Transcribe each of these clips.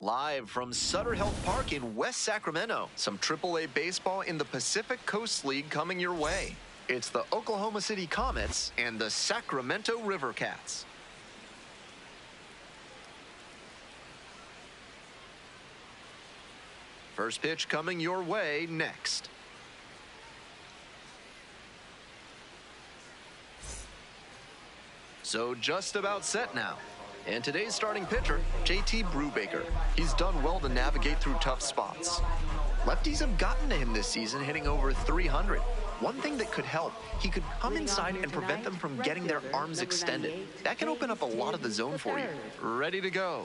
Live from Sutter Health Park in West Sacramento, some AAA baseball in the Pacific Coast League coming your way. It's the Oklahoma City Comets and the Sacramento River Cats. First pitch coming your way next. So just about set now. And today's starting pitcher, JT Brubaker. He's done well to navigate through tough spots. Lefties have gotten to him this season, hitting over 300. One thing that could help, he could come inside and prevent them from getting their arms extended. That can open up a lot of the zone for you. Ready to go.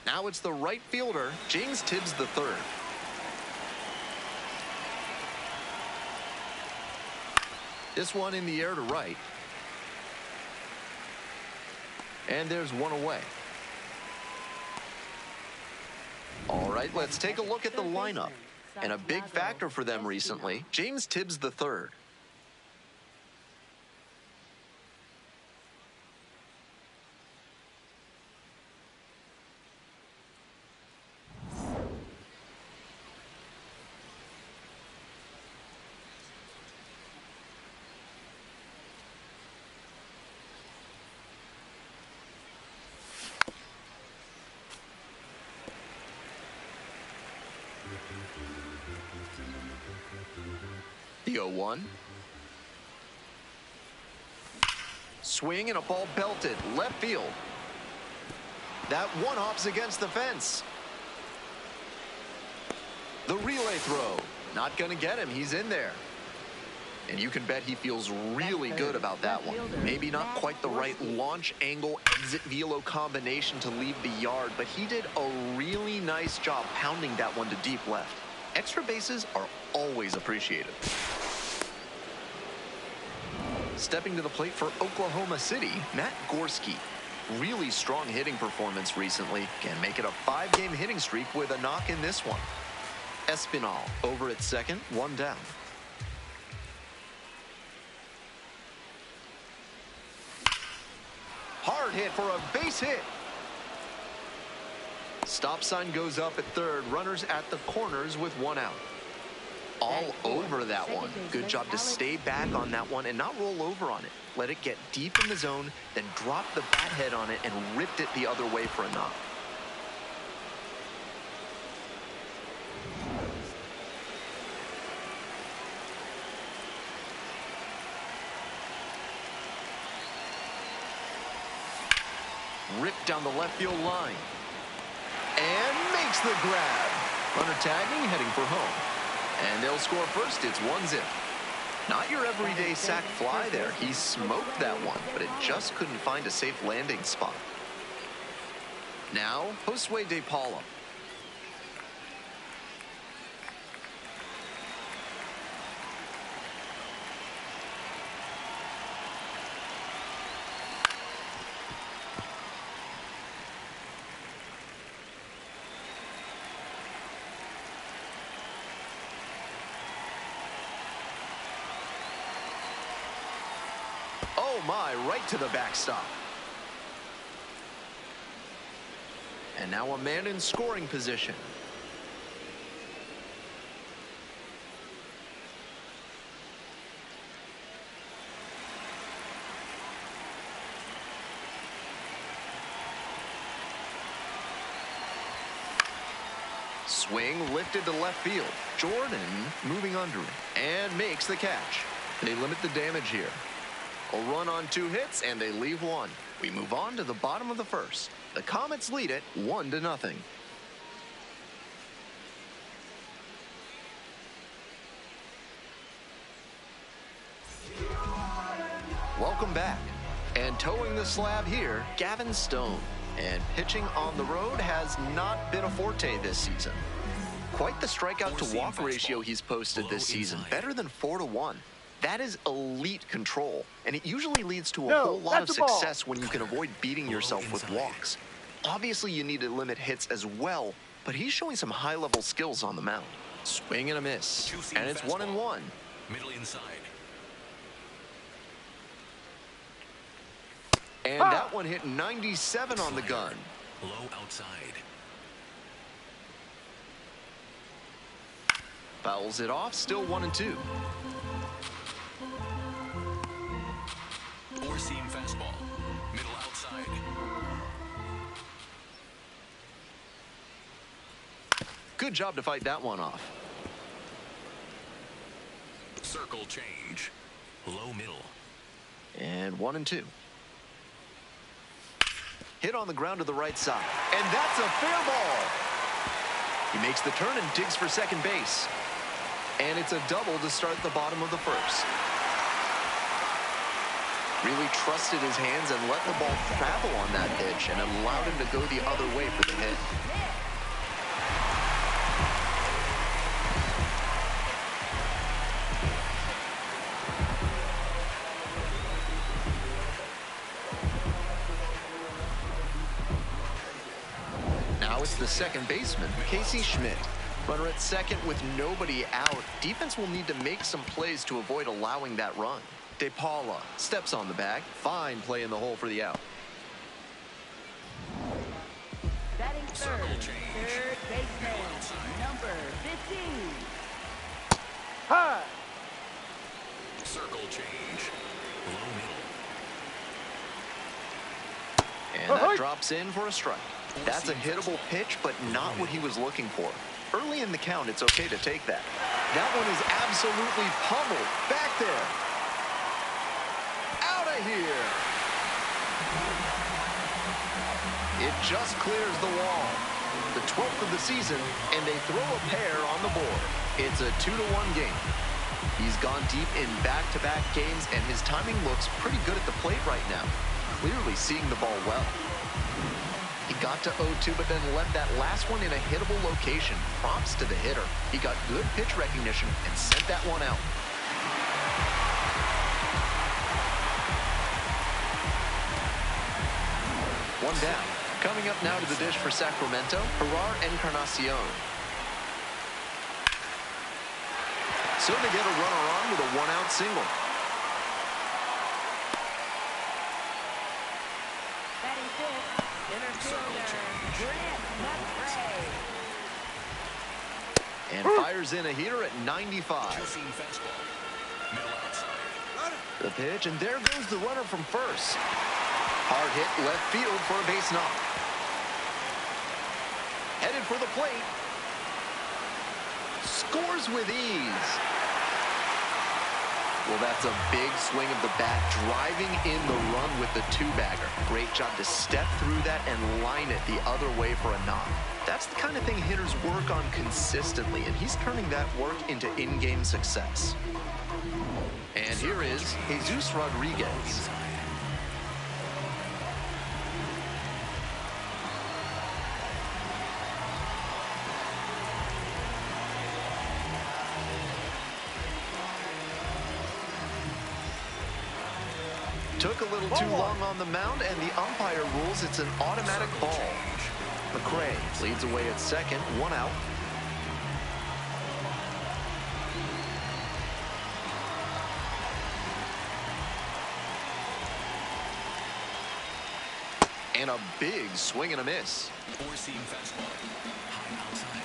Now it's the right fielder, James Tibbs III. This one in the air to right. And there's one away. All right, let's take a look at the lineup. And a big factor for them recently, James Tibbs III. The 0-1. Swing and a ball belted left field. That one hops against the fence. The relay throw. Not going to get him. He's in there. And you can bet he feels really good about that one. Maybe not quite the right launch angle exit velo combination to leave the yard, but he did a really nice job pounding that one to deep left. Extra bases are always appreciated. Stepping to the plate for Oklahoma City, Matt Gorski. Really strong hitting performance recently. Can make it a 5-game hitting streak with a knock in this one. Espinal over at second, one down. Hard hit for a base hit. Stop sign goes up at third. Runners at the corners with one out. All over that one. Good job to stay back on that one and not roll over on it. Let it get deep in the zone, then drop the bat head on it and ripped it the other way for a knock. Ripped down the left field line. And makes the grab. Runner tagging, heading for home. And they'll score first. It's 1-0. Not your everyday sac fly there. He smoked that one, but it just couldn't find a safe landing spot. Now, Josue De Paula. Oh my, right to the backstop. And now a man in scoring position. Swing lifted to left field. Jordan moving under it and makes the catch. They limit the damage here. A run on 2 hits, and they leave one. We move on to the bottom of the first. The Comets lead it 1-0. Welcome back. And towing the slab here, Gavin Stone. And pitching on the road has not been a forte this season. Quite the strikeout to walk ratio he's posted this season, better than 4-1. That is elite control, and it usually leads to a whole lot of success when you can avoid beating yourself with walks. Obviously, you need to limit hits as well, but he's showing some high-level skills on the mound. Swing and a miss, and it's 1-1. Middle inside. And that one hit 97 on the gun. Low outside. Fouls it off, still 1-2. Four-seam fastball. Middle outside. Good job to fight that one off. Circle change. Low middle. And 1-2. Hit on the ground to the right side. And that's a fair ball. He makes the turn and digs for second base. And it's a double to start the bottom of the first. Really trusted his hands and let the ball travel on that pitch and allowed him to go the other way for the hit. Now it's the second baseman, Casey Schmidt. Runner at second with nobody out. Defense will need to make some plays to avoid allowing that run. De Paula steps on the bag. Fine play in the hole for the out. Batting third, third baseman, number 15. High. Circle change. Low middle. And that drops in for a strike. That's a hittable pitch, but not what he was looking for. Early in the count, it's okay to take that. That one is absolutely pummeled. Back there. Out of here. It just clears the wall. The 12th of the season, and they throw a pair on the board. It's a 2-1 game. He's gone deep in back-to-back games, and his timing looks pretty good at the plate right now. Clearly seeing the ball well. He got to 0-2, but then left that last one in a hittable location. Props to the hitter. He got good pitch recognition and sent that one out. One down. Coming up now to the dish for Sacramento, Gerard Encarnacion. So they get a runner on with a one-out single. Batting fifth, center fielder, Grant McRae. And fires in a heater at 95. Two-seam fastball. Middle outside. The pitch, and there goes the runner from first. Hard hit left field for a base knock. Headed for the plate. Scores with ease. Well, that's a big swing of the bat, driving in the run with the two-bagger. Great job to step through that and line it the other way for a knock. That's the kind of thing hitters work on consistently, and he's turning that work into in-game success. And here is Jesus Rodriguez. Took a little too long on the mound, and the umpire rules it's an automatic ball. McRae leads away at second, one out. And a big swing and a miss. Four-seam fastball. High outside.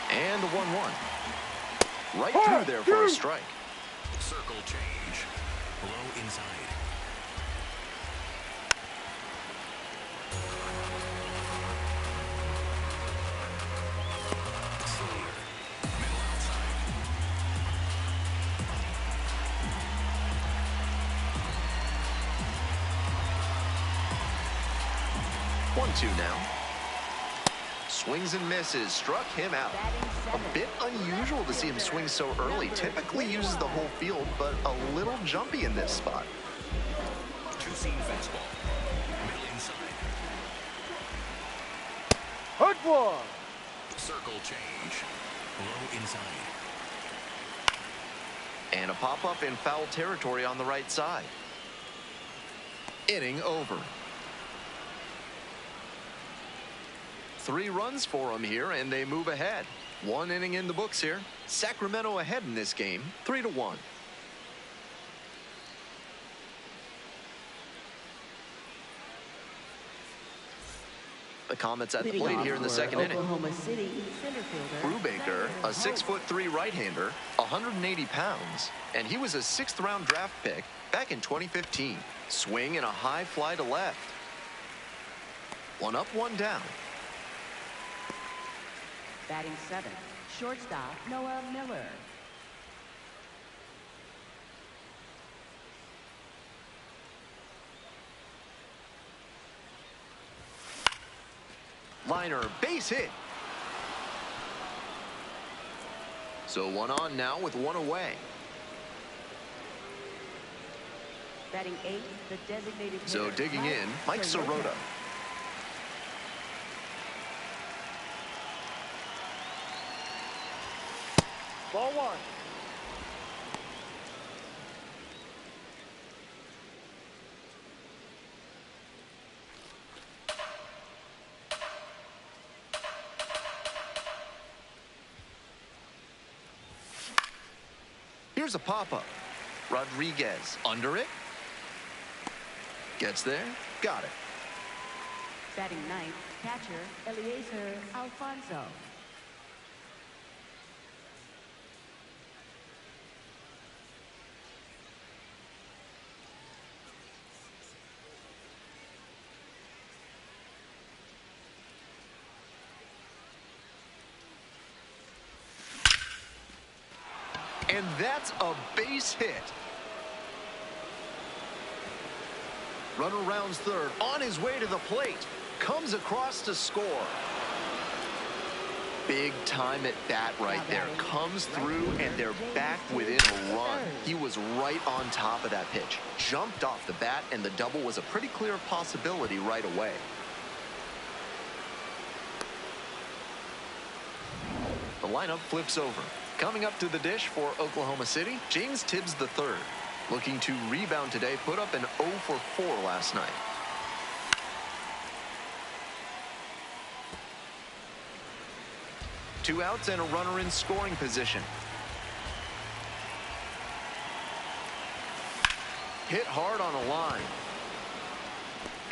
And the 1-1. Right through there for a strike. Circle change. Low inside. Slayer. Middle outside. 1-2 now. Swings and misses, struck him out. A bit unusual to see him swing so early. Typically uses the whole field, but a little jumpy in this spot. Two-seam fastball. Middle inside. Hard one. Circle change. Low inside. And a pop-up in foul territory on the right side. Inning over. 3 runs for them here, and they move ahead. 1 inning in the books here. Sacramento ahead in this game, 3-1. The Comets at the Leading plate off here in the for second inning. Oklahoma City center fielder. Brubaker, a 6'3" right-hander, 180 pounds, and he was a 6th-round draft pick back in 2015. Swing and a high fly to left. 1 up, 1 down. Batting 7th, shortstop Noah Miller. Liner, base hit. So 1 on now with 1 away. Batting 8th, the designated hitter. So digging in, Mike Sirota. Ball 1. Here's a pop-up. Rodriguez under it. Gets there. Got it. Batting 9th, catcher Eliezer Alfonso. And that's a base hit. Runner rounds third, on his way to the plate. Comes across to score. Big time at bat right there. Comes through, and they're back within a run. He was right on top of that pitch. Jumped off the bat, and the double was a pretty clear possibility right away. The lineup flips over. Coming up to the dish for Oklahoma City, James Tibbs III. Looking to rebound today, put up an 0 for 4 last night. Two outs and a runner in scoring position. Hit hard on a line.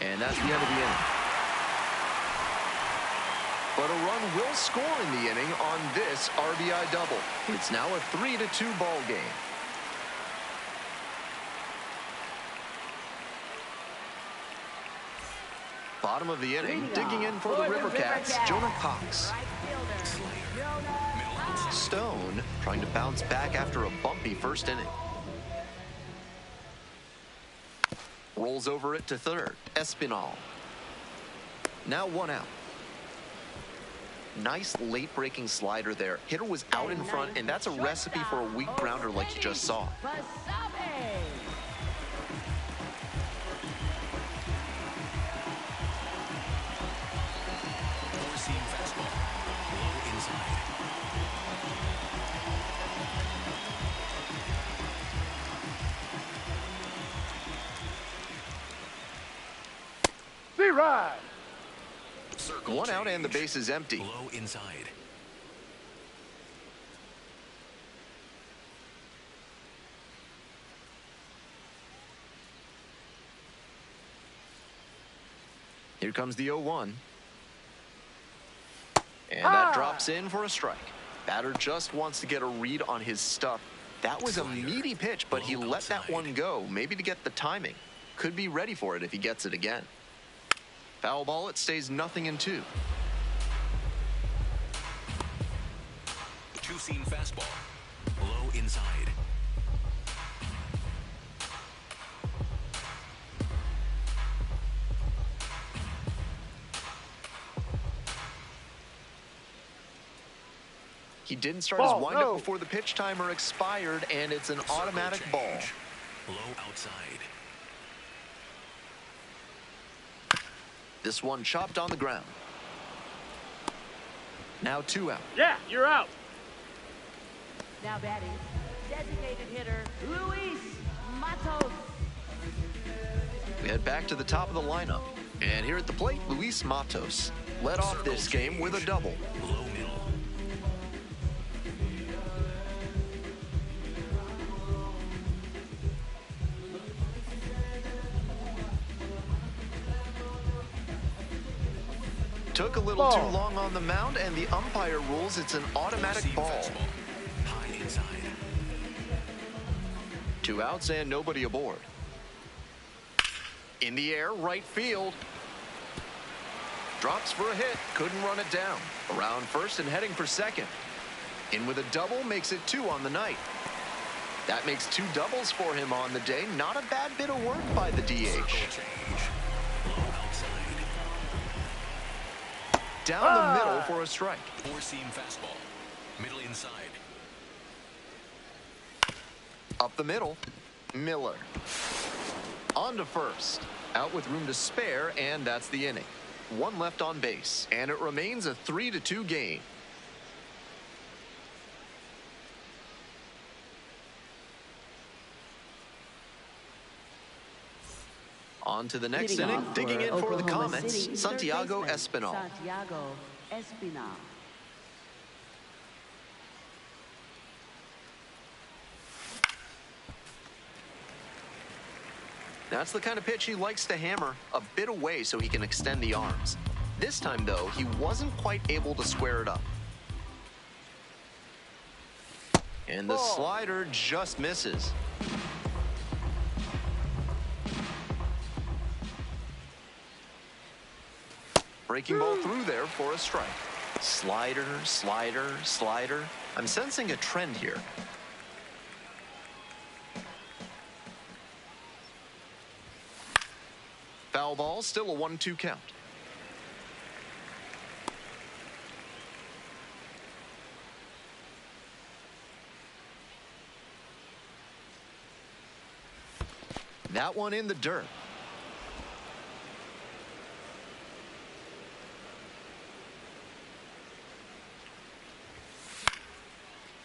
And that's the end of the inning. But a run will score in the inning on this RBI double. It's now a 3-2 ball game. Bottom of the inning, digging in for the Rivercats, Jonah Cox. Right fielder, Jonah Cox. Stone trying to bounce back after a bumpy first inning. Rolls over it to third, Espinal. Now 1 out. Nice late-breaking slider there. Hitter was out in front, and that's a recipe for a weak grounder like you just saw. Four-seam fastball. Low inside. B-Ride. Circle 1 out and the change. base is empty. Low inside. Here comes the 0-1. And that drops in for a strike. Batter just wants to get a read on his stuff. That was a meaty pitch, but he let that one go, maybe to get the timing. Could be ready for it if he gets it again. Foul ball, it stays 0-2. Two-seam fastball. Low inside. He didn't start his windup before the pitch timer expired, and it's an automatic ball. Low outside. This one chopped on the ground. Now 2 out. Yeah, you're out. Now batting, designated hitter Luis Matos. We head back to the top of the lineup. And here at the plate, Luis Matos led off this game with a double. Low middle. Took a little too long on the mound, and the umpire rules it's an automatic Four-seam ball. fastball. High inside. 2 outs and nobody aboard. In the air, right field. Drops for a hit, couldn't run it down. Around first and heading for second. In with a double, makes it 2 on the night. That makes 2 doubles for him on the day. Not a bad bit of work by the DH. Circle change. Low outside. Down the middle for a strike. Four-seam fastball. Middle inside. Up the middle, Miller. On to first. Out with room to spare, and that's the inning. 1 left on base, and it remains a 3-2 game. On to the next Leading inning, off digging in for the Oklahoma Comets, City, Santiago third baseman, Espinal. Santiago Espinal. That's the kind of pitch he likes to hammer a bit away so he can extend the arms. This time, though, he wasn't quite able to square it up. And the slider just misses. Breaking ball through there for a strike. Slider, slider, slider. I'm sensing a trend here. Foul ball, still a 1-2 count. That one in the dirt.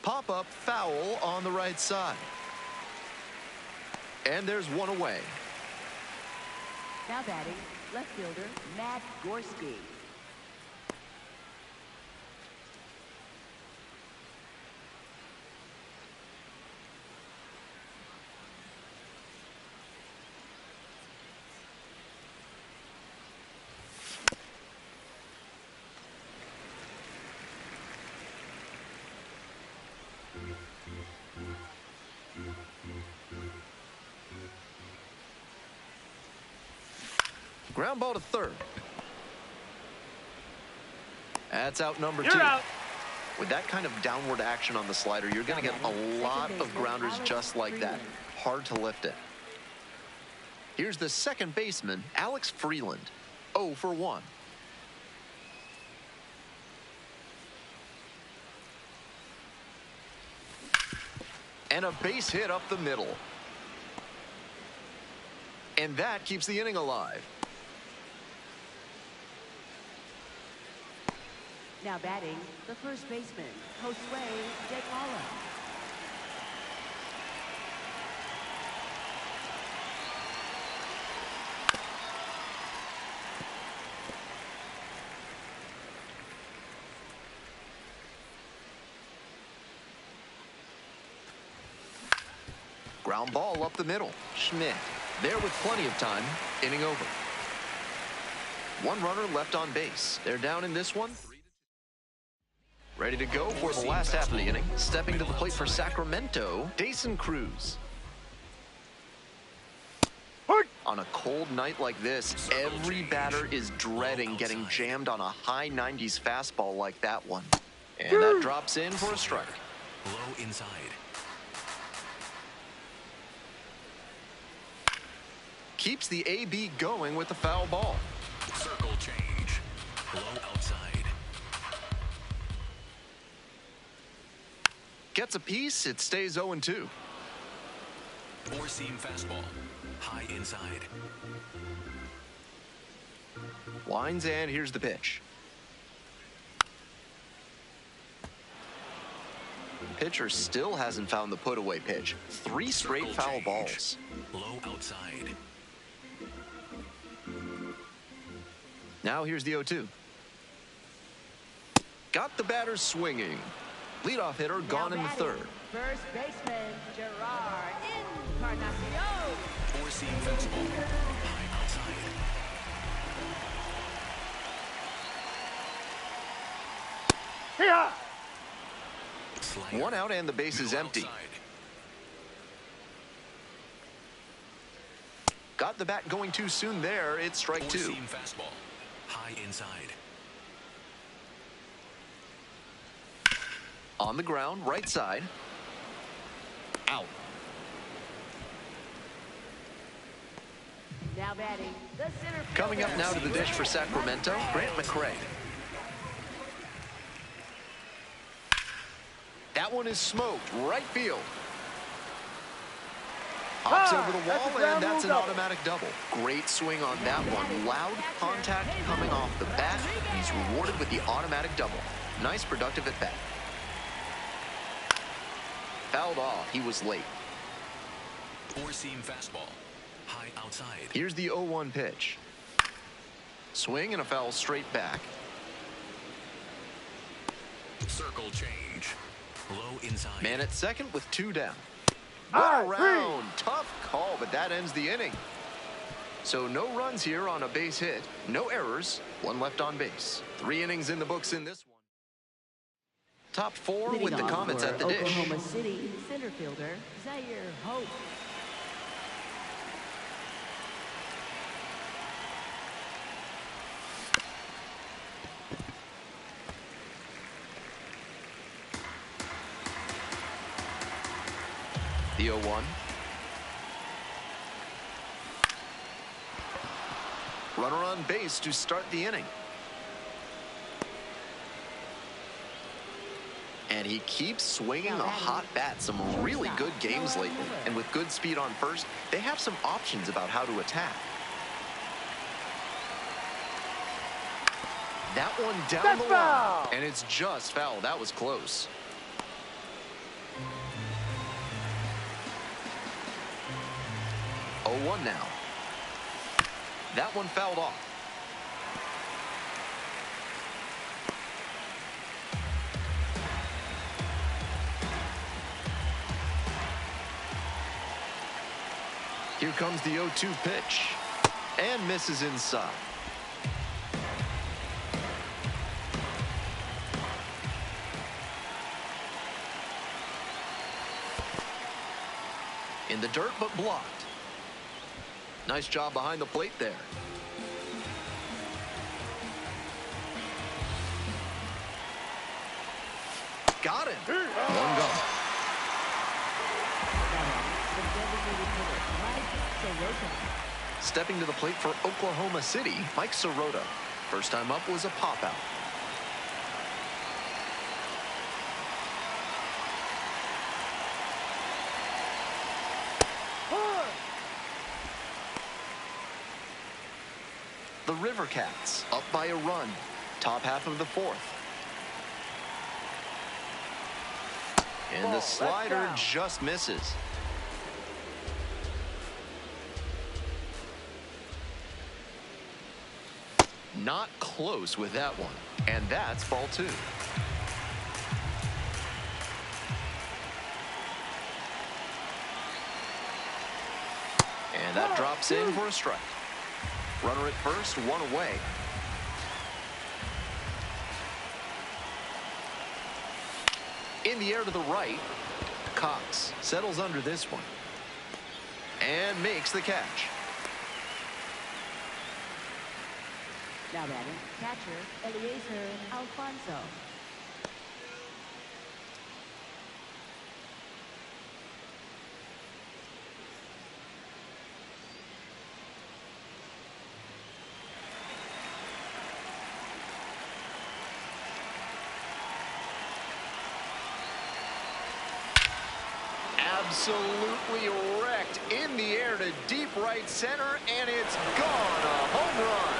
Pop-up foul on the right side. And there's one away. Now batting, left fielder Matt Gorski. Ground ball to third. That's out number 2. You're out. With that kind of downward action on the slider, you're going to get a lot of grounders just like that. Hard to lift it. Here's the second baseman, Alex Freeland. 0 for 1. And a base hit up the middle. And that keeps the inning alive. Now batting, the first baseman, Josue De Paula. Ground ball up the middle. Schmidt there with plenty of time. Inning over. 1 runner left on base. They're down in this one. Ready to go for the last half of the inning. Stepping to the plate for Sacramento, Dason Cruz. On a cold night like this, every batter is dreading getting jammed on a high 90s fastball like that one. And that drops in for a strike. Low inside. Keeps the AB going with the foul ball. Circle change. Low outside. Gets a piece, it stays 0-2. Four-seam fastball. High inside. Winds, and here's the pitch. Pitcher still hasn't found the put-away pitch. 3 straight Circle foul change. balls. Low outside. Now here's the 0-2. Got the batter swinging. Leadoff hitter gone in the third. First baseman, Gerard Encarnacion. Four-seam fastball. High outside. Here. Slider. One out and the base is Middle empty. outside. Got the bat going too soon there. It's strike two. Four-seam fastball. High inside. On the ground, right side. Out. Now batting, the center fielder. Coming up now to the dish for Sacramento, Grant McCray. That one is smoked, right field. Hops over the that's a wall, ground and that's rule an double. automatic double. Great swing on that one. Loud contact coming off the bat. He's rewarded with the automatic double. Nice productive at bat. Fouled off. He was late. Four-seam fastball. High outside. Here's the 0-1 pitch. Swing and a foul straight back. Circle change. Low inside. Man at second with two down. High, One around. Tough call, but that ends the inning. So no runs here on a base hit. No errors. One left on base. 3 innings in the books in this one. Top 4 with the Leading off Comets for at the dish. Oklahoma City center fielder Zaire Hope. The 0-1. Runner on base to start the inning. And he keeps swinging a hot bat. Some really good games lately. And with good speed on first, they have some options about how to attack. That one down That's the foul. line. And it's just foul. That was close. Oh, 1 now. That one fouled off. Here comes the 0-2 pitch. And misses inside. In the dirt, but blocked. Nice job behind the plate there. Got him. One gone. The designated hitter Mike Soroka. Stepping to the plate for Oklahoma City, Mike Soroka. First time up was a pop-out. The River Cats up by a run. Top half of the 4th. And the Ball, slider that's down. just misses. Not close with that one. And that's ball 2. And that drops in for a strike. Runner at first, 1 away. In the air to the right, Cox settles under this one and makes the catch. Now batting, catcher Eliezer Alfonso. Absolutely wrecked in the air to deep right center, and it's gone. A home run.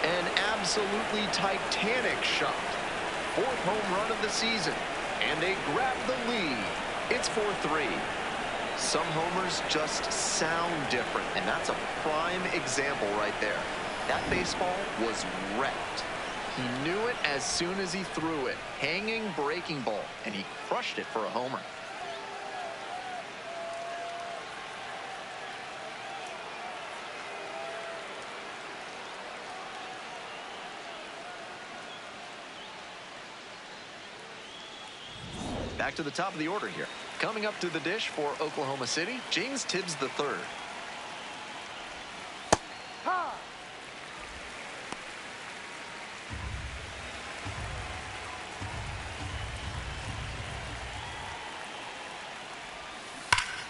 An absolutely titanic shot. 4th home run of the season, and they grab the lead. It's 4-3. Some homers just sound different, and that's a prime example right there. That baseball was wrecked. He knew it as soon as he threw it. Hanging breaking ball, and he crushed it for a homer. back to the top of the order here. Coming up to the dish for Oklahoma City, James Tibbs III. Ha!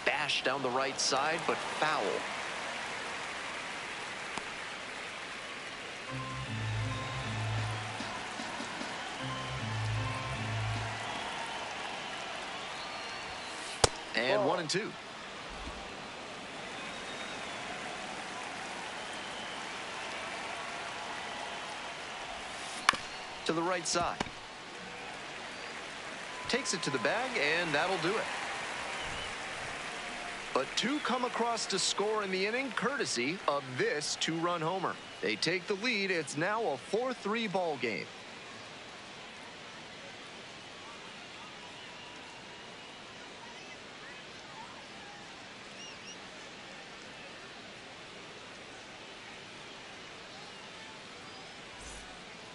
Bash down the right side, but foul. And 1-2. To the right side. Takes it to the bag, and that'll do it. But two come across to score in the inning, courtesy of this two-run homer. They take the lead. It's now a 4-3 ball game.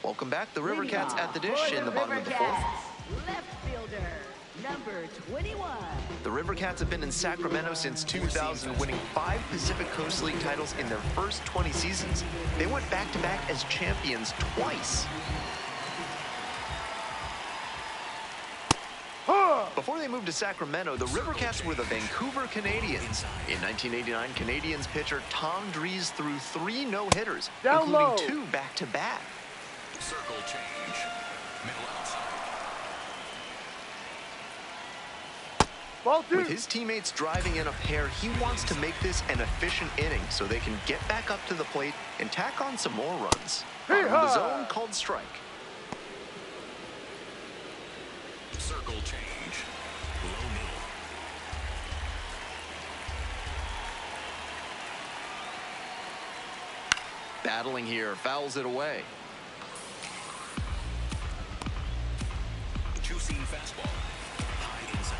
Welcome back. The River Cats at the dish in the bottom of the fourth. Left fielder, number 21. The River Cats have been in Sacramento since 2000, winning 5 Pacific Coast League titles in their first 20 seasons. They went back-to-back as champions twice. Before they moved to Sacramento, the River Cats were the Vancouver Canadians. In 1989, Canadians pitcher Tom Dries threw 3 no-hitters, including 2 back-to-back. Circle change. Middle outside. Ball 2. With his teammates driving in a pair, he wants to make this an efficient inning so they can get back up to the plate and tack on some more runs. On the zone called strike. Circle change. Low middle. Battling here, fouls it away. Two-seam fastball. High inside.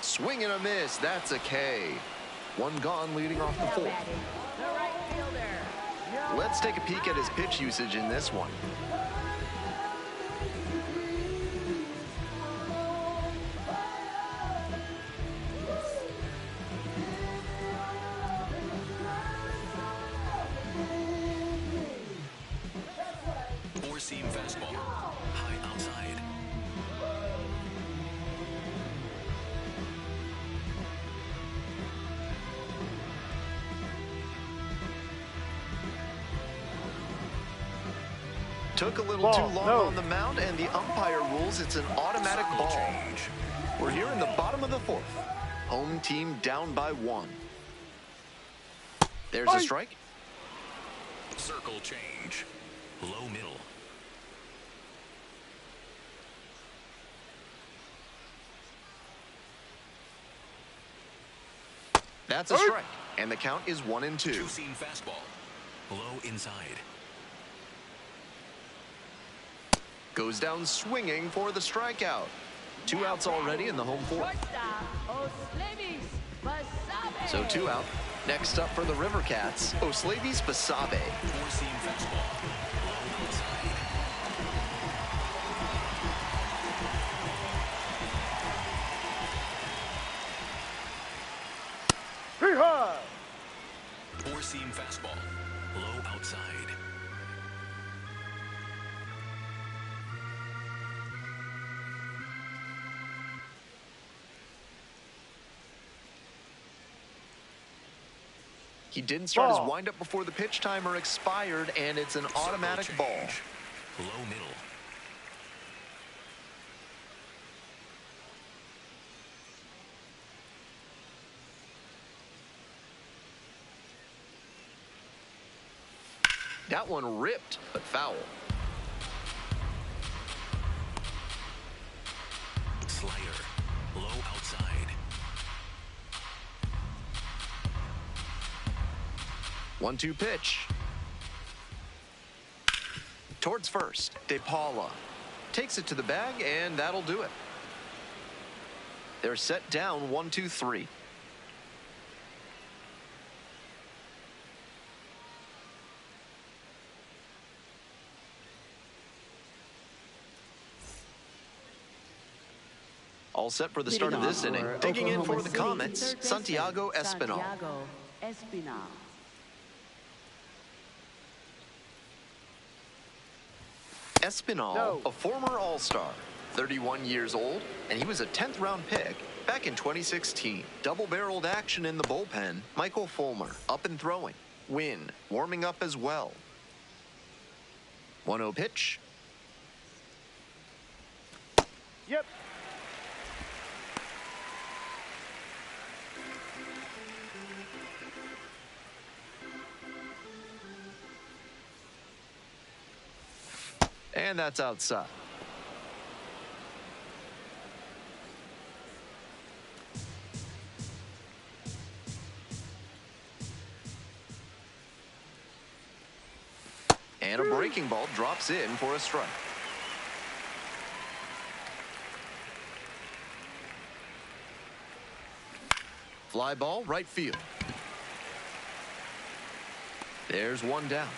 Swing and a miss, that's a K. 1 gone leading off the 4th. The right fielder. Let's take a peek at his pitch usage in this one. Four-seam fastball. High outside. Took a little too long on the mound, and the umpire rules it's an automatic Circle ball. change. We're here in the bottom of the 4th. Home team down by 1. There's a strike. Circle change. Low middle. That's a strike, and the count is 1-2. Two-seam fastball. Low inside. Goes down swinging for the strikeout. 2 outs already in the home 4th. Shortstop, Oslevis Basabe. So 2 out. Next up for the River Cats, Oslevis Basabe. Four-seam fastball. Low outside. Four-seam fastball. Low outside. He didn't start his windup before the pitch timer expired, and it's an automatic Circle ball. change. Low middle. That one ripped, but foul. Slider. Low outside. 1-2 pitch. Towards first, De Paula takes it to the bag, and that'll do it. They're set down 1-2-3. All set for the start of this inning. Digging in for the Comets, Santiago Espinal. Santiago Espinal. Espinal, a former All-Star, 31 years old, and he was a 10th round pick back in 2016. Double-barreled action in the bullpen. Michael Fulmer, up and throwing. Wynn, warming up as well. 1-0 pitch. Yep. And that's outside. And a breaking ball drops in for a strike. Fly ball, right field. There's one down.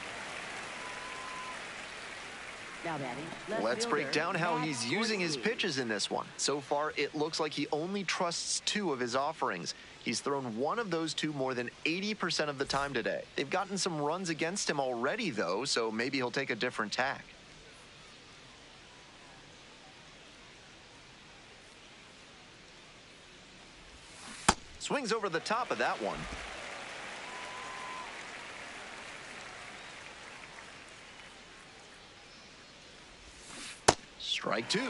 Now batting, left Let's break fielder, down how Matt he's using his Corsi. pitches in this one. So far, it looks like he only trusts 2 of his offerings. He's thrown one of those 2 more than 80% of the time today. They've gotten some runs against him already, though, so maybe he'll take a different tack. Swings over the top of that one. Strike 2.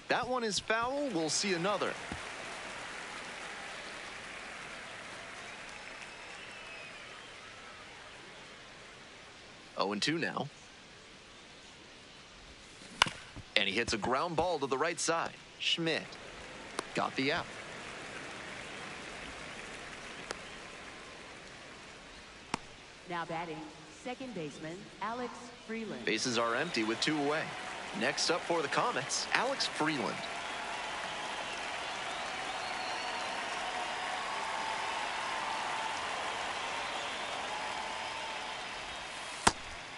That one is foul. We'll see another. Oh, and 2 now. And he hits a ground ball to the right side. Schmidt got the out. Now batting, second baseman, Alex Freeland. Bases are empty with 2 away. Next up for the Comets, Alex Freeland.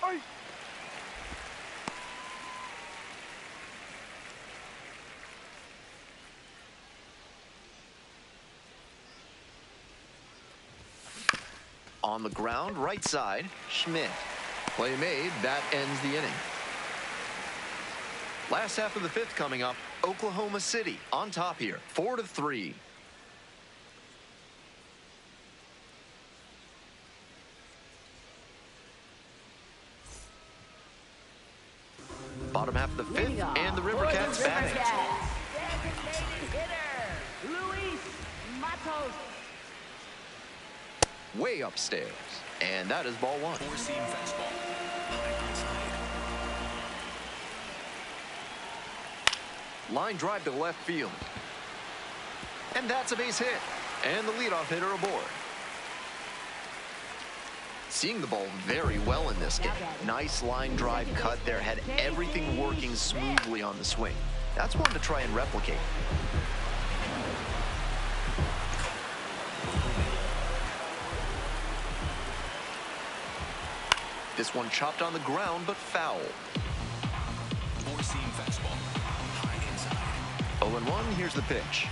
Oi. On the ground, right side, Schmidt. Play made, that ends the inning. Last half of the 5th coming up. Oklahoma City on top here, 4-3. Bottom half of the 5th, and the River Cats batting. Designated hitter, Luis Matos. Way upstairs, and that is ball 1. Four-seam fastball. High outside. Line drive to left field. And that's a base hit. And the leadoff hitter aboard. Seeing the ball very well in this game. Nice line drive cut there. Had everything working smoothly on the swing. That's one to try and replicate. This one chopped on the ground, but foul. Four-seam fastball. High inside. 0-1, here's the pitch.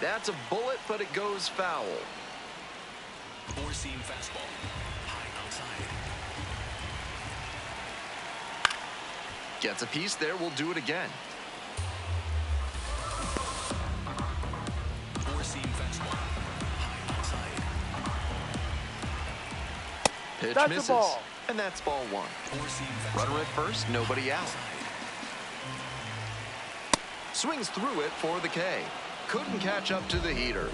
That's a bullet, but it goes foul. Four-seam fastball. High outside. Gets a piece there, we'll do it again. Four-seam fastball. High outside. Pitch That's a misses. ball. And that's ball 1. Four-seam fastball. Runner at first, nobody out. Outside. Swings through it for the K. Couldn't catch up to the heater.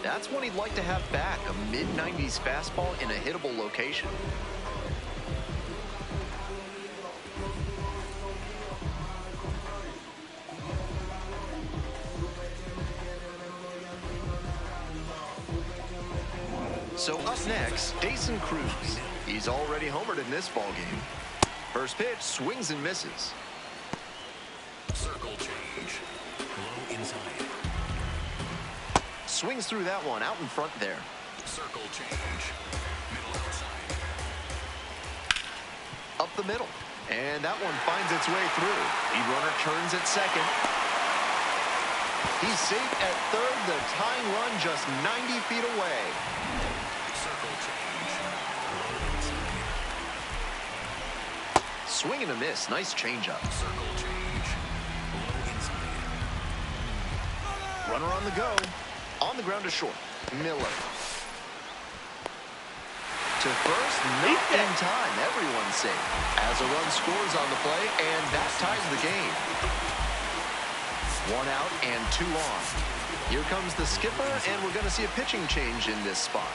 That's one he'd like to have back, a mid-90s fastball in a hittable location. So up next, Dason Cruz. He's already homered in this ballgame. First pitch, swings and misses. Circle change. Low inside. Swings through that one, out in front there. Circle change. Middle outside. up the middle. And that one finds its way through. Lead runner turns at second. He's safe at third. The tying run just 90 feet away. Circle change. Swing and a miss. Nice changeup. Circle change. Low inside. Runner on the go. On the ground to short. Miller. To first, not in time. Everyone's safe. As a run scores on the play, and that ties the game. 1 out and 2 on. Here comes the skipper, and we're going to see a pitching change in this spot.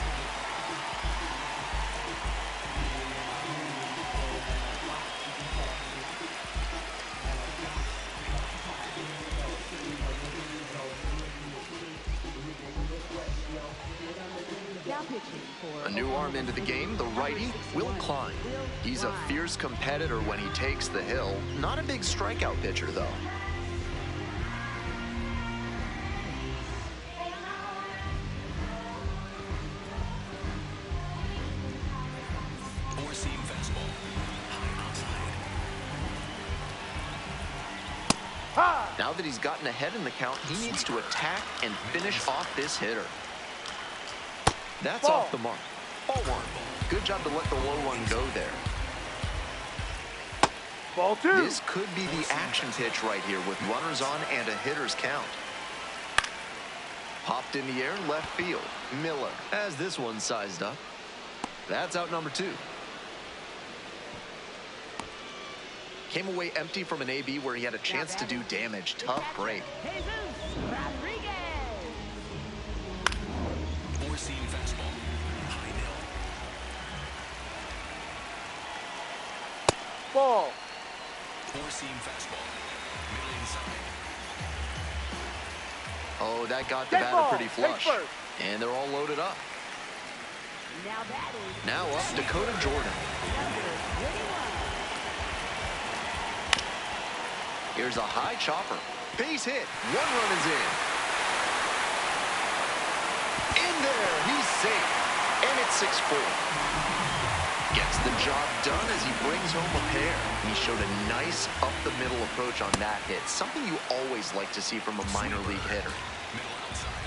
Now pitching for A new arm into the game, the righty, Will Klein. He's a fierce competitor when he takes the hill. Not a big strikeout pitcher, though. Four-seam fastball. High outside. Ha! Now that he's gotten ahead in the count, he needs to attack and finish off this hitter. That's Ball. off the mark. Ball 1. Good job to let the low one go there. Ball 2. This could be the action pitch right here with runners on and a hitter's count. Popped in the air, left field. Miller has this one sized up. That's out number 2. Came away empty from an AB where he had a chance to do damage. Tough break. Jesus Rodriguez. Four-seam fastball. High middle. Ball. Four-seam fastball. Middle inside. Oh, that got the Dead batter ball. pretty Take flush. first. And they're all loaded up. Now that is Now up Dakota Jordan. number 21. Here's a high chopper. Base hit. 1 run is in. In there. He's safe. And it's 6-4. Gets the job done as he brings home a pair. He showed a nice up-the-middle approach on that hit. Something you always like to see from a minor league hitter. Middle outside.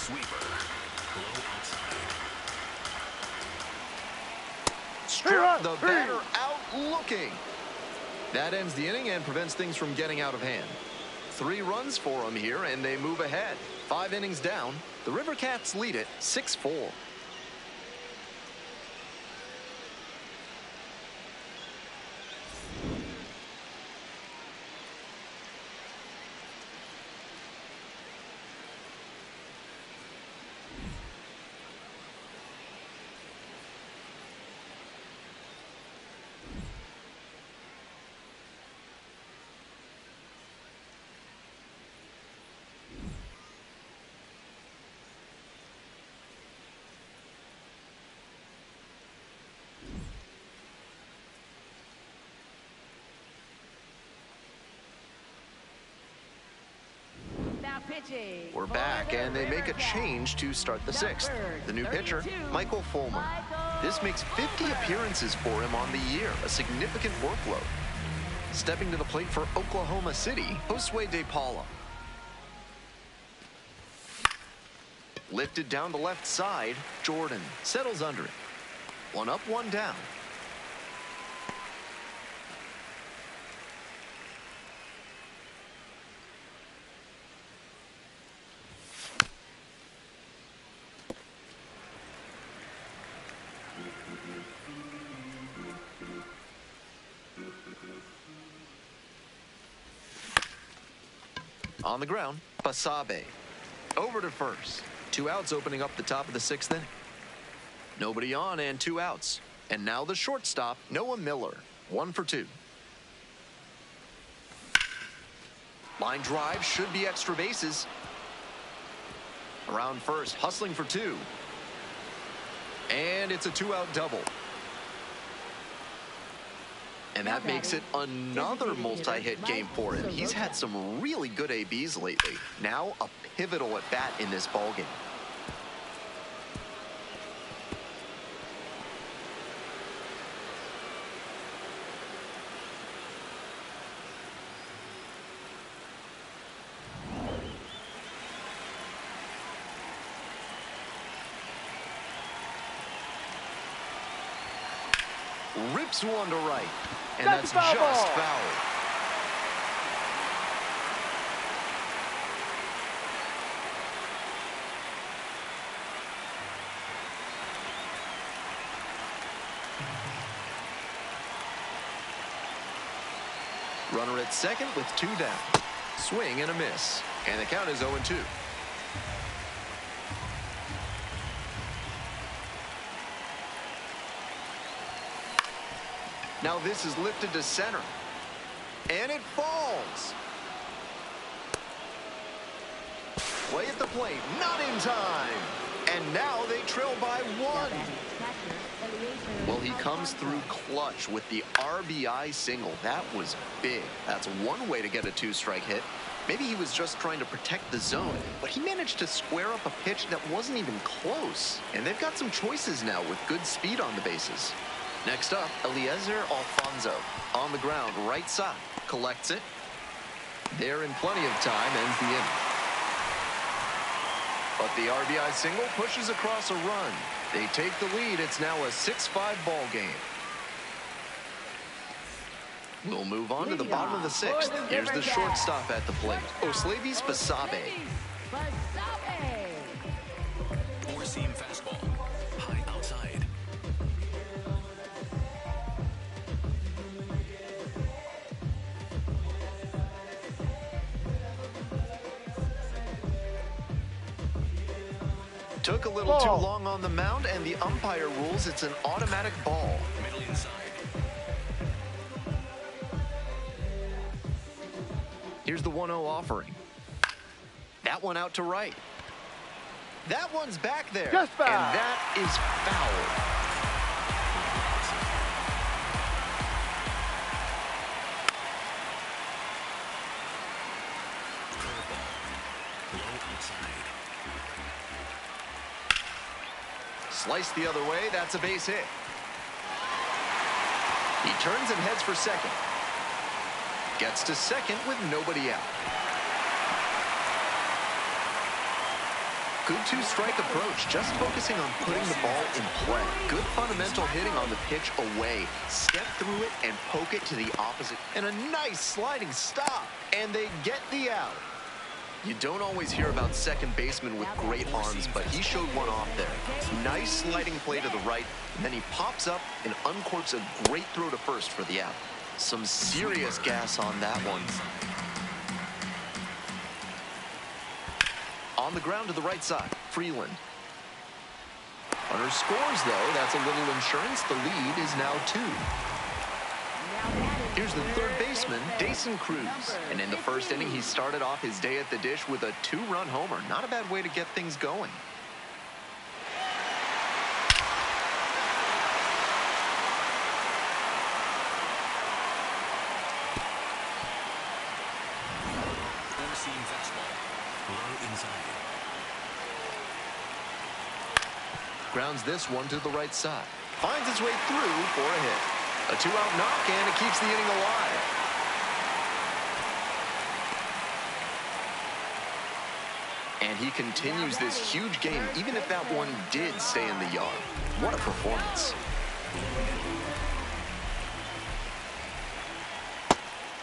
Sweeper. Low outside. Struck the batter out looking. That ends the inning and prevents things from getting out of hand. 3 runs for them here, and they move ahead. 5 innings down. The River Cats lead it 6-4. Now pitching. We're for back, the and they make a River Cats. change to start the 6th. The new pitcher, 32, Michael Fulmer. This makes 50 appearances for him on the year, a significant workload. Stepping to the plate for Oklahoma City, Josue De Paula. Lifted down the left side, Jordan settles under it. 1 up, 1 down. On the ground, Basabe. Over to first. 2 outs opening up the top of the 6th inning. Nobody on and 2 outs. And now the shortstop, Noah Miller. 1 for 2. Line drive should be extra bases. Around first, hustling for 2. And it's a 2-out double. And that makes it another multi-hit game for him. He's had some really good ABs lately. Now a pivotal at bat in this ballgame. rips one to right. And That's that's foul just ball. foul. Runner at second with 2 down. Swing and a miss. And the count is 0-2. Now this is lifted to center. And it falls. Play at the plate, not in time. And now they trail by 1. Well, he comes through clutch with the RBI single. That was big. That's one way to get a 2-strike hit. Maybe he was just trying to protect the zone, but he managed to square up a pitch that wasn't even close. And they've got some choices now with good speed on the bases. Next up, Eliezer Alfonso. On the ground, right side. Collects it. There in plenty of time, ends the inning. But the RBI single pushes across a run. They take the lead. It's now a 6-5 ball game. We'll move on to the bottom of the 6th. Here's the shortstop at the plate, Oslavis Basabe. Four-seam fastball. High outside. Took a little too long on the mound, and the umpire rules it's an automatic ball. Middle inside. Here's the 1-0 offering. That one out to right. That one's back there. Just foul. And that is foul. Curveball. Low outside. Sliced the other way. That's a base hit. He turns and heads for second. Gets to second with nobody out. Good 2-strike approach, just focusing on putting the ball in play. Good fundamental hitting on the pitch away. Step through it and poke it to the opposite. And a nice sliding stop. And they get the out. You don't always hear about second basemen with great arms, but he showed one off there. Nice sliding play to the right, and then he pops up and uncorks a great throw to first for the out. Some serious gas on that one. On the ground to the right side, Freeland. Runner scores, though. That's a little insurance. The lead is now 2. Here's the third baseman, Dason Cruz. And in the first inning, he started off his day at the dish with a 2-run homer. Not a bad way to get things going. Four-seam fastball. Low inside. Grounds this one to the right side. Finds its way through for a hit. A 2-out knock, and it keeps the inning alive. And he continues this huge game, even if that one did stay in the yard. What a performance.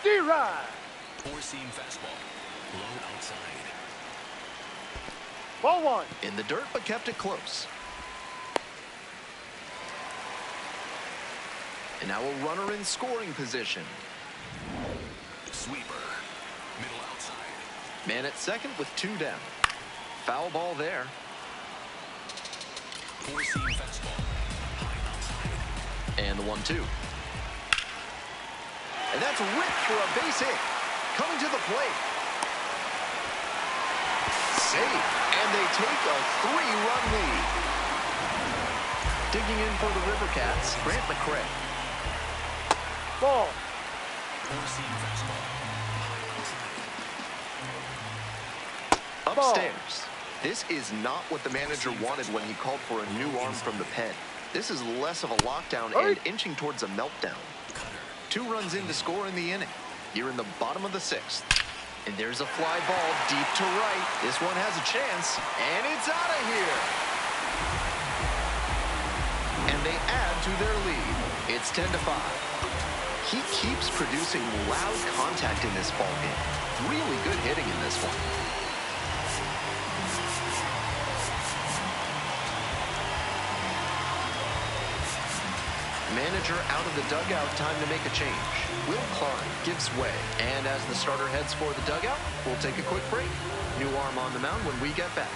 D-Ride. Four-seam fastball. Low outside. Ball 1. In the dirt, but kept it close. And now a runner in scoring position. Sweeper. Middle outside. Man at second with 2 down. Foul ball there. Four-seam fastball. High outside. And the 1-2. And that's ripped for a base hit. Coming to the plate. Safe. And they take a 3-run lead. Digging in for the River Cats, Grant McCray. Ball. Four-seam fastball. High outside. Upstairs. This is not what the manager wanted when he called for a new arm from the pen. This is less of a lockdown and inching towards a meltdown. 2 runs in to score in the inning. You're in the bottom of the 6th. And there's a fly ball deep to right. This one has a chance, and it's out of here. And and they add to their lead. It's 10-5. He keeps producing loud contact in this ball game. Really good hitting in this one. Manager out of the dugout, time to make a change. Will Klein gives way, and as the starter heads for the dugout, we'll take a quick break. New arm on the mound when we get back.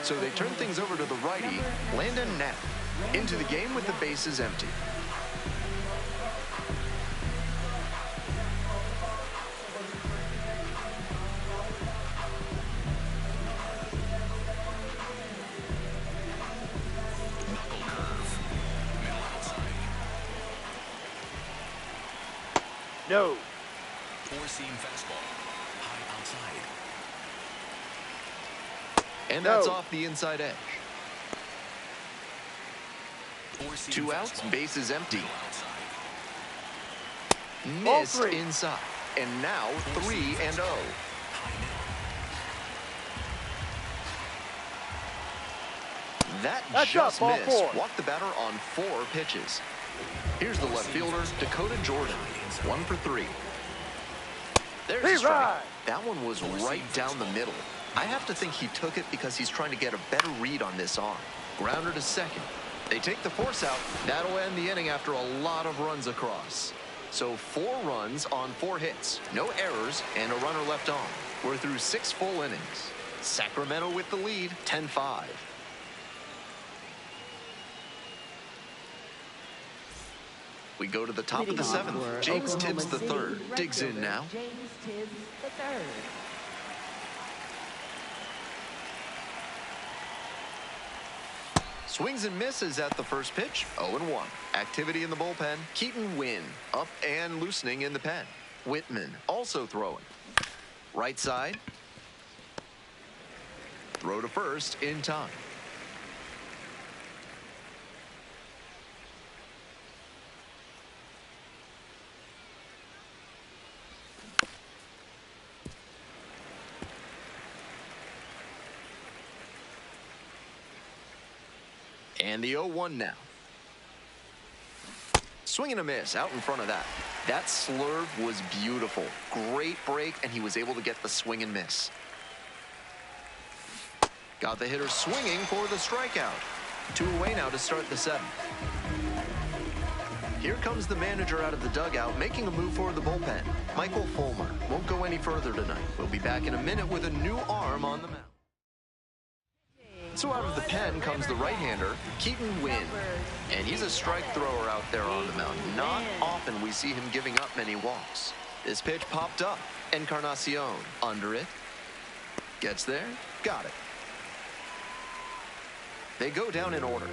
So they turn things over to the righty, Landon Knapp, into the game with the bases empty. No. Four-seam fastball. High outside. And that's No. off the inside edge. Four-seam 2 outs, fastball. bases empty. Middle outside. Missed three. inside. And now 3-0. High middle. That That's just up, ball missed. 4. Walked the batter on 4 pitches. Here's the left fielder, Dakota Jordan. 1 for 3. There's a strike. Right. That one was right down the middle. I have to think he took it because he's trying to get a better read on this arm. Grounder to second. They take the force out. That'll end the inning after a lot of runs across. So 4 runs on 4 hits. No errors and a runner left on. We're through 6 full innings. Sacramento with the lead, 10-5. We go to the top of the 7th. James Tibbs III digs in now. James Tibbs III. Swings and misses at the first pitch, 0-1. Activity in the bullpen, Keaton Wynn up and loosening in the pen. Whitman also throwing. Right side. Throw to first in time. And the 0-1 now. Swing and a miss out in front of that. That slurve was beautiful. Great break, and he was able to get the swing and miss. Got the hitter swinging for the strikeout. 2 away now to start the 7th. Here comes the manager out of the dugout, making a move for the bullpen. Michael Fulmer won't go any further tonight. We'll be back in a minute with a new arm on the mound. So out of the pen comes the right-hander, Keaton Wynn. And he's a strike thrower out there on the mound. Not often we see him giving up many walks. This pitch popped up. Encarnacion under it. Gets there. Got it. They go down in order.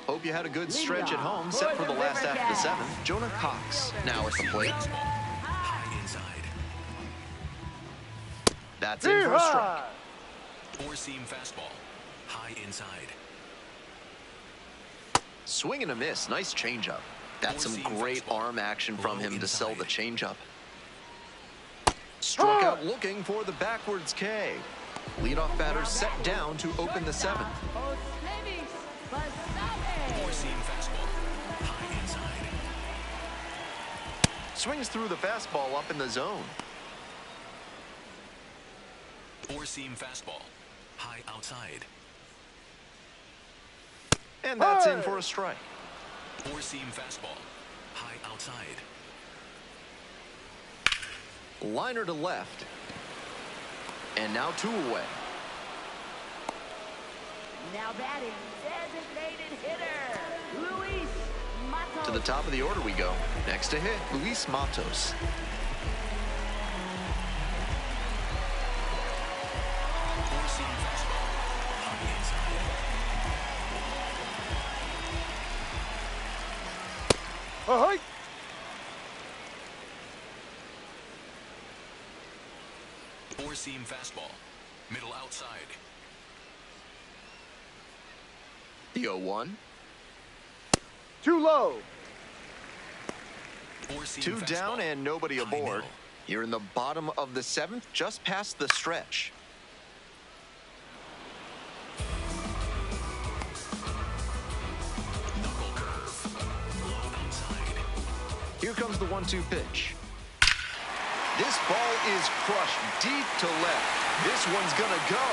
Hope you had a good stretch at home, set for the last half of the 7th. Jonah Cox now at the plate. High inside. That's in for a strike. Four-seam fastball. High inside. Swing and a miss. Nice changeup. That's some great arm action from him to sell the changeup. Struck out looking for the backwards K. Leadoff batter set down to open the 7th. Four-seam fastball. High inside. swings through the fastball up in the zone. Four-seam fastball. High outside. And that's in for a strike. Four-seam fastball. High outside. Liner to left. And now 2 away. Now batting, designated hitter, Luis Matos. To the top of the order we go. Next to hit, Luis Matos. Four-seam fastball. High inside. Ahoy! Four-seam fastball. Middle outside. The 0-1. Too low. Four-seam 2 fastball. down and nobody High aboard. middle. Here in the bottom of the 7th, just past the stretch. Knuckle curve. Low outside. Here comes the 1-2 pitch. This ball is crushed deep to left. This one's gonna go.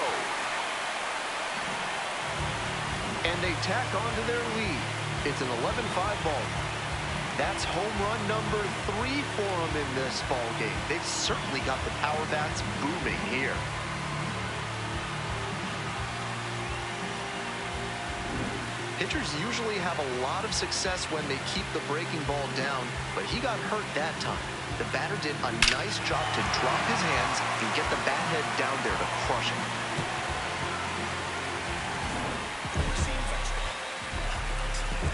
And they tack on to their lead. It's an 11-5 ball. That's home run number 3 for them in this ball game. They've certainly got the power bats booming here. Pitchers usually have a lot of success when they keep the breaking ball down, but he got hurt that time. The batter did a nice job to drop his hands and get the bat head down there to crush him. Four-seam fastball. High outside.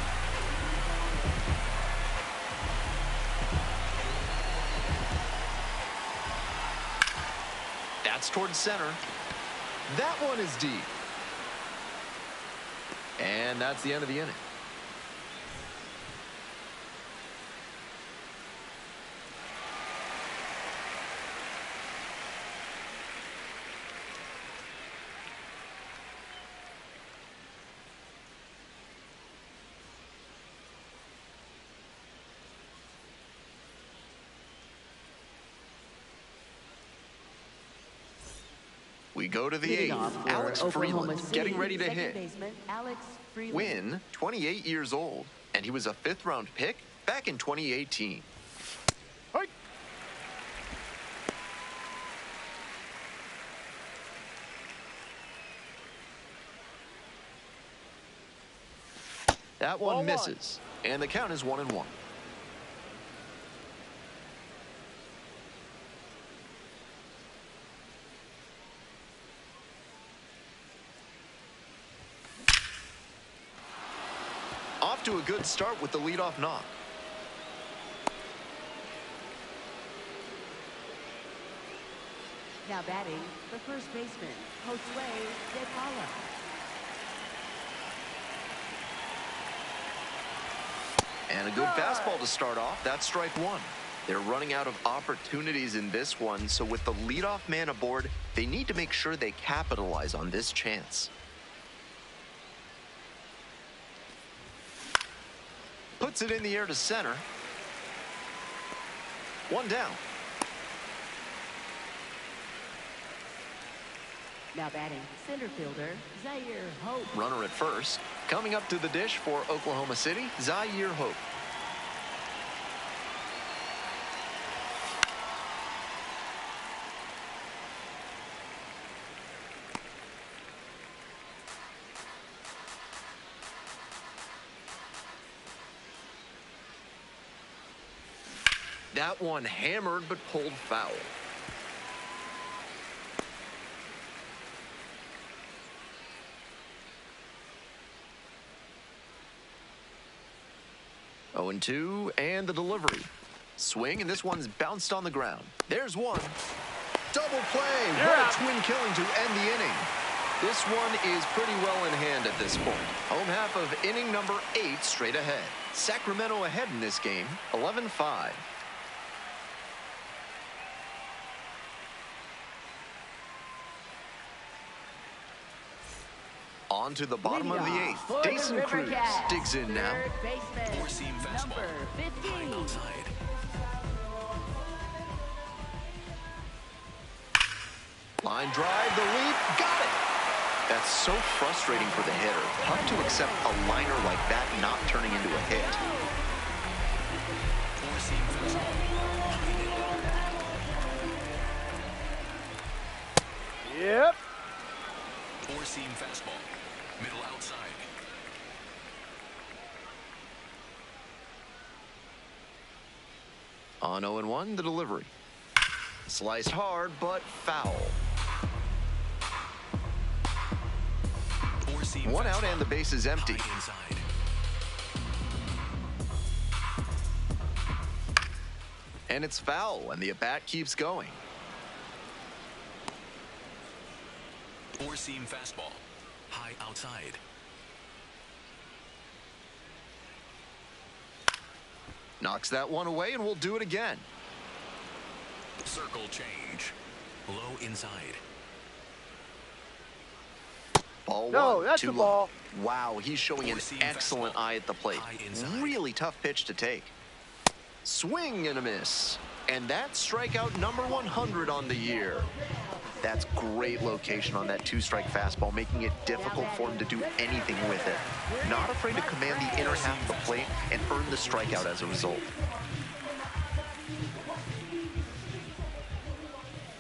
That's towards center. That one is deep. And that's the end of the inning. We go to the Leading 8th. off for Alex Oklahoma Freeland City, getting ready to second hit. baseman, Alex Freeland. Win, 28 years old, and he was a 5th-round pick back in 2018. Hey! That one 1-1. misses, and the count is 1-1. Off to a good start with the leadoff knock. Now batting, the first baseman, Josue De Paula. And a good fastball to start off. That's strike 1. They're running out of opportunities in this one, so with the leadoff man aboard, they need to make sure they capitalize on this chance. Puts it in the air to center. 1 down. Now batting, center fielder, Zaire Hope. Runner at first. Coming up to the dish for Oklahoma City, Zaire Hope. That one hammered but pulled foul. Oh, and 2, and the delivery. Swing, and this one's bounced on the ground. There's one. Double play. What a twin killing to end the inning. This one is pretty well in hand at this point. Home half of inning number 8 straight ahead. Sacramento ahead in this game, 11-5. On to the bottom of the 8th. Jason Cruz digs in now. Third baseman, Four-seam fastball. number 15. High outside. Line drive, the leap, got it. That's so frustrating for the hitter. Tough to accept a liner like that not turning into a hit. Four-seam fastball. Yep. Four-seam fastball. Middle outside. On 0-1, the delivery. Sliced hard, but foul. Four-seam One out fastball. and the base is empty. High inside. And it's foul, and the at-bat keeps going. Four-seam fastball. High outside. Knocks that one away, and we'll do it again. Circle change. Low inside. Ball No, one, that's too the low. ball. Wow, he's showing an Four-seam excellent fastball. eye at the plate. High inside. Really tough pitch to take. Swing and a miss. And that's strikeout number 100 on the year. That's great location on that two-strike fastball, making it difficult for him to do anything with it. Not afraid to command the inner half of the plate and earn the strikeout as a result.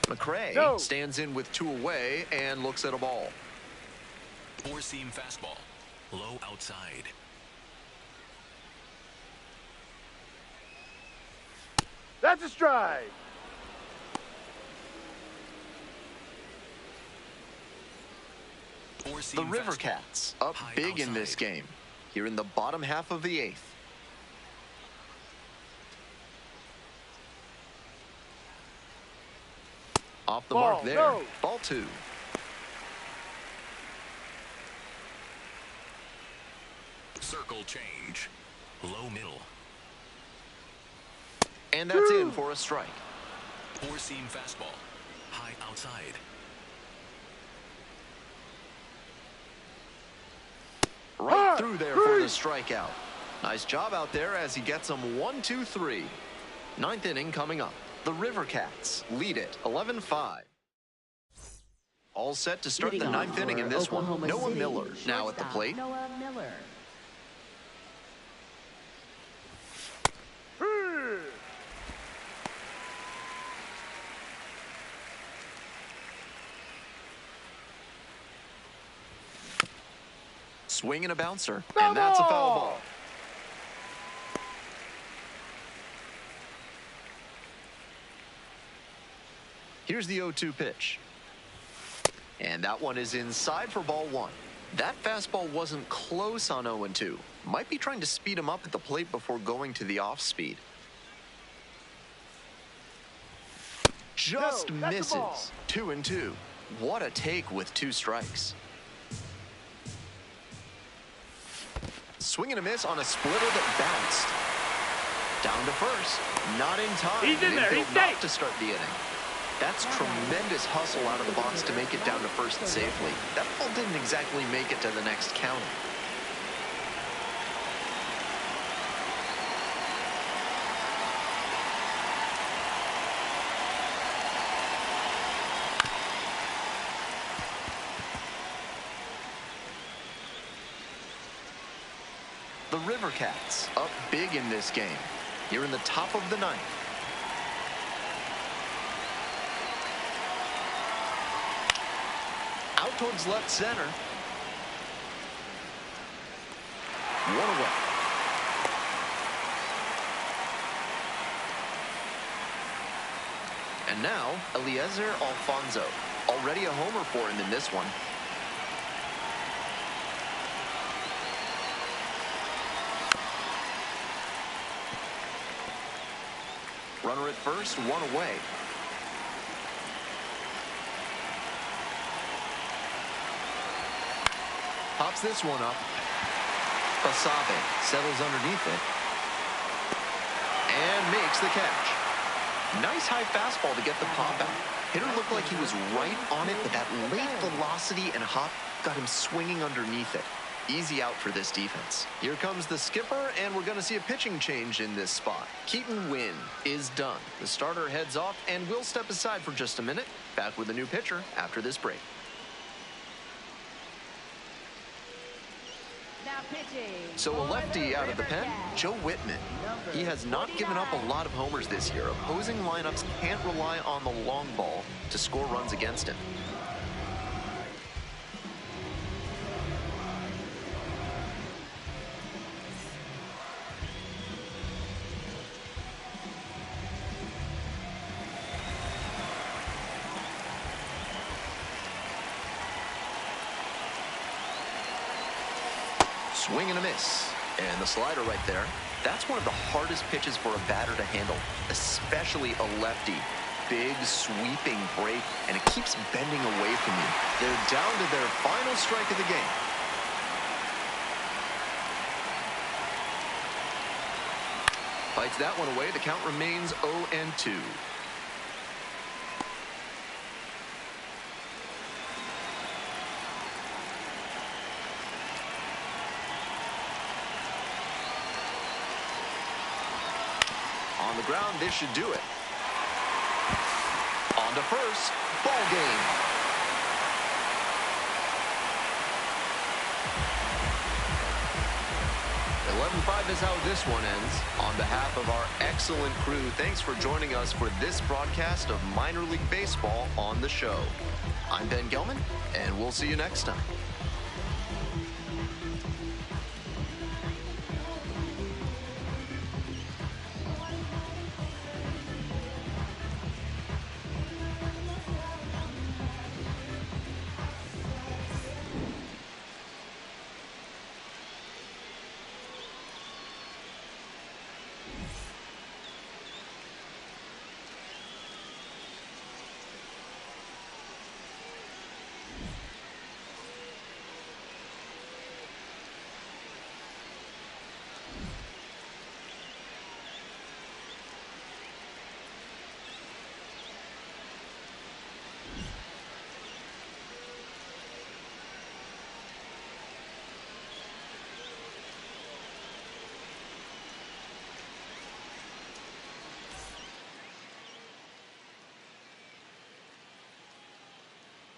McRae stands in with two away and looks at a ball. Four-seam fastball. Low outside. That's a strike. The Four-seam River fastball. Cats up High big in this outside. game. Here in the bottom half of the eighth. Off the mark there. No. Ball two. Circle change. Low middle. And that's in for a strike. Four-seam fastball. High outside. Right through there for the strikeout. Nice job out there as he gets them 1-2-3. Ninth inning coming up. The River Cats lead it 11-5. All set to start Leading the off ninth inning in for this one. Oklahoma Noah City, Miller now at the shortstop plate. Noah Miller. Swing and a bouncer, and that's a foul ball. Here's the 0-2 pitch. And that one is inside for ball one. That fastball wasn't close on 0-2. Might be trying to speed him up at the plate before going to the off-speed. Just No, that's the ball. misses. 2-2. What a take with two strikes. Swing and a miss on a splitter that bounced. Down to first. Not in time. He's in there. He's Infield not safe. to start the inning. That's tremendous hustle out of the box to make it down to first safely. That ball didn't exactly make it to the next counter. The River Cats up big in this game. Here in the top of the ninth. Out towards left center. One away. And now, Eliezer Alfonso. Already a homer for him in this one. Runner at first, one away. Pops this one up. Basabe settles underneath it. And makes the catch. Nice high fastball to get the pop out. Hitter looked like he was right on it, but that late velocity and hop got him swinging underneath it. easy out for this defense. Here comes the skipper, and we're going to see a pitching change in this spot. Keaton Wynn is done. The starter heads off, and we'll step aside for just a minute. Back with a new pitcher after this break. Now pitching. So a lefty out of the pen, Joe Whitman. He has not given up a lot of homers this year. Opposing lineups can't rely on the long ball to score runs against him. Swing and a miss. And the slider right there. That's one of the hardest pitches for a batter to handle, especially a lefty. Big sweeping break, and it keeps bending away from you. They're down to their final strike of the game. Fights that one away. The count remains 0-2. On the ground, this should do it. On to first. Ball game. .5 is how this one ends. On behalf of our excellent crew, thanks for joining us for this broadcast of Minor League Baseball on the Show. I'm Ben Gelman, and we'll see you next time.